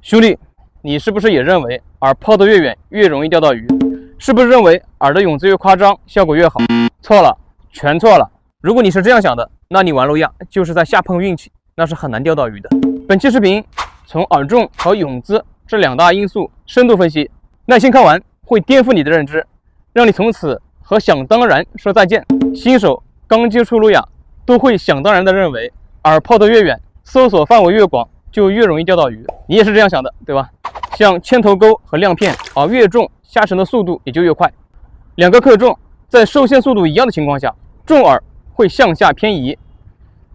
兄弟，你是不是也认为饵抛得越远越容易钓到鱼？是不是认为饵的泳姿越夸张效果越好？错了，全错了。如果你是这样想的，那你玩路亚就是在瞎碰运气，那是很难钓到鱼的。本期视频从饵重和泳姿这两大因素深度分析，耐心看完会颠覆你的认知，让你从此和想当然说再见。新手刚接触路亚都会想当然的认为饵抛得越远，搜索范围越广，就越容易钓到鱼。你也是这样想的，对吧？像铅头钩和亮片，饵越重，下沉的速度也就越快。两个克重在受限速度一样的情况下，重饵会向下偏移。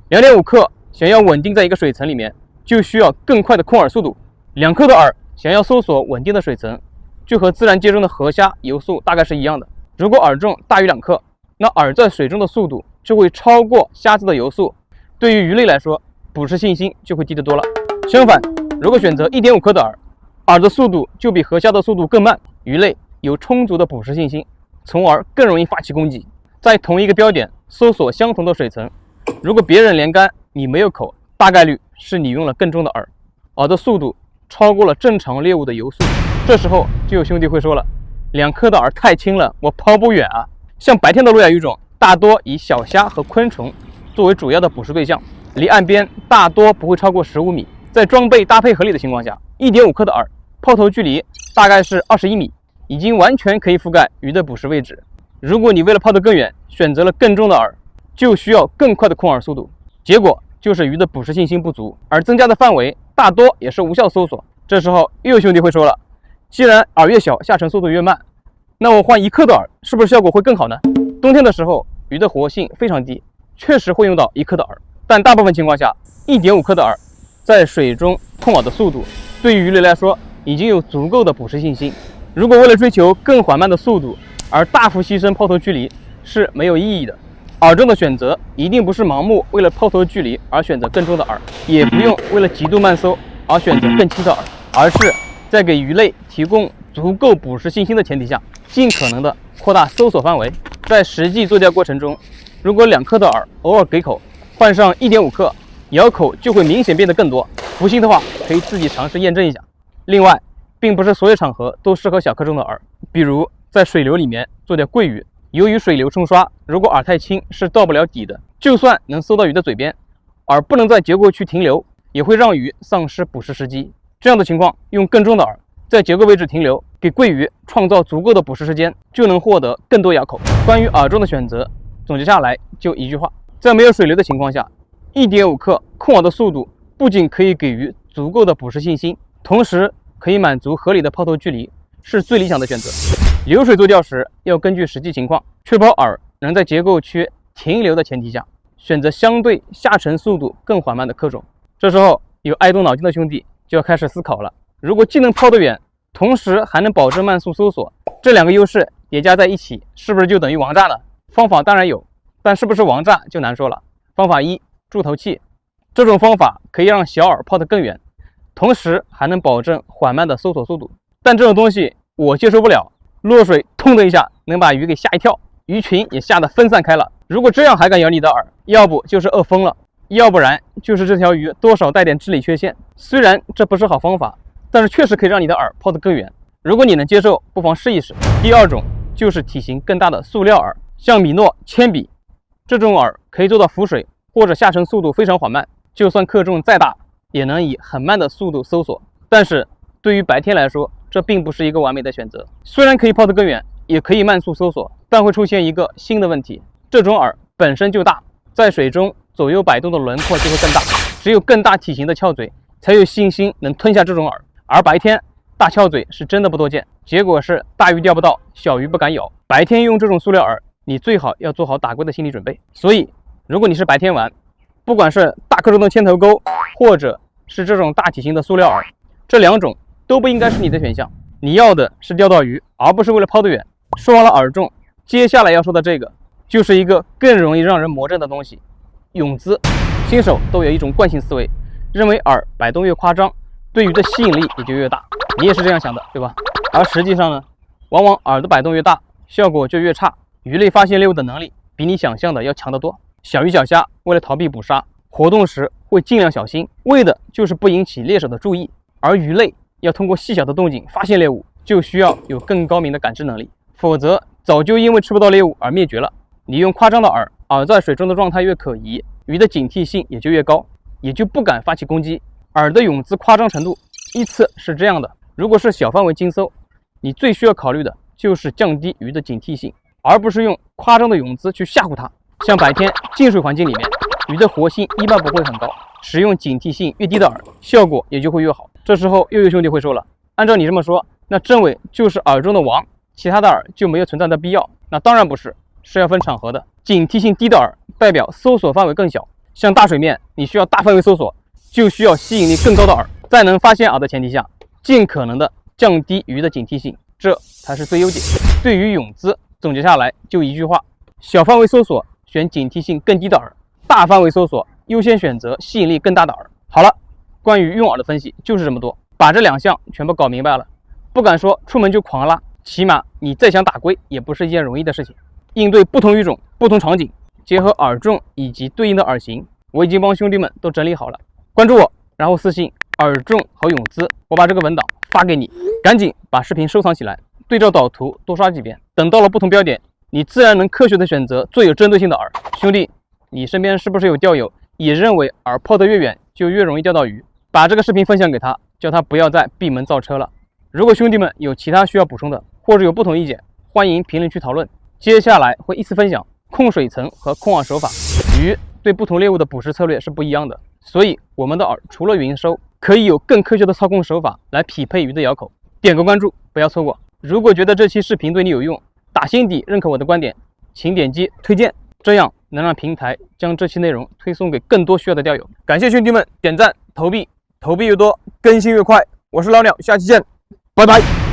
2.5克想要稳定在一个水层里面，就需要更快的控饵速度。2克的饵想要搜索稳定的水层，就和自然界中的河虾游速大概是一样的。如果饵重大于2克，那饵在水中的速度就会超过虾子的游速，对于鱼类来说，捕食信心就会低得多了。相反，如果选择1.5克的饵的速度就比河虾的速度更慢，鱼类有充足的捕食信心，从而更容易发起攻击。在同一个标点搜索相同的水层，如果别人连杆你没有口，大概率是你用了更重的饵的速度超过了正常猎物的游速。这时候就有兄弟会说了，2克的饵太轻了，我抛不远啊。像白天的路亚鱼种大多以小虾和昆虫作为主要的捕食对象，离岸边大多不会超过15米。在装备搭配合理的情况下，1.5克的饵抛投距离大概是21米，已经完全可以覆盖鱼的捕食位置。如果你为了抛得更远，选择了更重的饵，就需要更快的控饵速度，结果就是鱼的捕食信心不足，而增加的范围大多也是无效搜索。这时候又有兄弟会说了，既然饵越小下沉速度越慢，那我换1克的饵是不是效果会更好呢？冬天的时候鱼的活性非常低，确实会用到1克的饵，但大部分情况下1.5克的饵在水中控饵的速度对于鱼类来说已经有足够的捕食信心。如果为了追求更缓慢的速度而大幅牺牲抛投距离是没有意义的。饵重的选择一定不是盲目为了抛投距离而选择更重的饵，也不用为了极度慢搜而选择更轻的饵，而是在给鱼类提供足够捕食信心的前提下，尽可能的扩大搜索范围。在实际做钓过程中，如果2克的饵偶尔给口，换上1.5克，咬口就会明显变得更多。不信的话可以自己尝试验证一下。另外，并不是所有场合都适合小克重的饵，比如在水流里面做钓桂鱼，由于水流冲刷，如果饵太轻是到不了底的，就算能搜到鱼的嘴边，饵不能在结构区停留，也会让鱼丧失捕食时机。这样的情况，用更重的饵在结构位置停留，给桂鱼创造足够的捕食时间，就能获得更多咬口。关于饵重的选择，总结下来就一句话，在没有水流的情况下，1.5克控饵的速度不仅可以给予足够的捕食信心，同时可以满足合理的抛投距离，是最理想的选择。流水做钓时要根据实际情况，确保饵能在结构区停留的前提下，选择相对下沉速度更缓慢的克重。这时候有爱动脑筋的兄弟就要开始思考了，如果既能抛得远，同时还能保证慢速搜索，这两个优势叠加在一起，是不是就等于王炸呢？方法当然有，但是不是王炸就难说了。方法1，柱头器。这种方法可以让小饵抛得更远，同时还能保证缓慢的搜索速度，但这种东西我接受不了。落水痛的一下能把鱼给吓一跳，鱼群也吓得分散开了。如果这样还敢咬你的饵，要不就是饿疯了，要不然就是这条鱼多少带点智力缺陷。虽然这不是好方法，但是确实可以让你的饵抛得更远。如果你能接受，不妨试一试。第二种就是体型更大的塑料饵，像米诺、铅笔这种饵可以做到浮水或者下沉速度非常缓慢，就算克重再大也能以很慢的速度搜索。但是对于白天来说，这并不是一个完美的选择。虽然可以抛得更远，也可以慢速搜索，但会出现一个新的问题，这种饵本身就大，在水中左右摆动的轮廓就会更大，只有更大体型的翘嘴才有信心能吞下这种饵，而白天大翘嘴是真的不多见，结果是大鱼钓不到，小鱼不敢咬。白天用这种塑料饵，你最好要做好打龟的心理准备。所以如果你是白天玩，不管是大克重的铅头钩，或者是这种大体型的塑料饵，这两种都不应该是你的选项。你要的是钓到鱼，而不是为了抛得远。说完了饵重，接下来要说的这个就是一个更容易让人魔怔的东西——泳姿。新手都有一种惯性思维，认为饵摆动越夸张，对鱼的吸引力也就越大。你也是这样想的，对吧？而实际上呢，往往饵的摆动越大，效果就越差，鱼类发现猎物的能力比你想象的要强得多。小鱼小虾为了逃避捕杀，活动时会尽量小心，为的就是不引起猎手的注意。而鱼类要通过细小的动静发现猎物，就需要有更高明的感知能力，否则早就因为吃不到猎物而灭绝了。你用夸张的饵在水中的状态越可疑，鱼的警惕性也就越高，也就不敢发起攻击。饵的泳姿夸张程度依次是这样的：如果是小范围经搜，你最需要考虑的就是降低鱼的警惕性，而不是用夸张的泳姿去吓唬它。像白天静水环境里面，鱼的活性一般不会很高，使用警惕性越低的饵，效果也就会越好。这时候又有兄弟会说了，按照你这么说，那正尾就是饵中的王，其他的饵就没有存在的必要。那当然不是，是要分场合的。警惕性低的饵代表搜索范围更小，像大水面你需要大范围搜索，就需要吸引力更高的饵，在能发现饵的前提下，尽可能的降低鱼的警惕性，这才是最优解。对于泳姿总结下来就一句话：小范围搜索选警惕性更低的饵，大范围搜索优先选择吸引力更大的饵。好了，关于用饵的分析就是这么多，把这2项全部搞明白了，不敢说出门就狂拉，起码你再想打龟也不是一件容易的事情。应对不同鱼种、不同场景，结合饵重以及对应的饵型，我已经帮兄弟们都整理好了。关注我，然后私信饵重和泳姿，我把这个文档发给你，赶紧把视频收藏起来，对照导图多刷几遍，等到了不同标点，你自然能科学的选择最有针对性的饵。兄弟，你身边是不是有钓友也认为饵抛得越远就越容易钓到鱼？把这个视频分享给他，叫他不要再闭门造车了。如果兄弟们有其他需要补充的，或者有不同意见，欢迎评论区讨论。接下来会依次分享控水层和控饵手法。鱼对不同猎物的捕食策略是不一样的，所以我们的饵除了云收，可以有更科学的操控手法来匹配鱼的咬口。点个关注，不要错过。如果觉得这期视频对你有用，打心底认可我的观点，请点击推荐，这样能让平台将这期内容推送给更多需要的钓友。感谢兄弟们点赞投币，投币越多更新越快。我是老鸟，下期见，拜拜。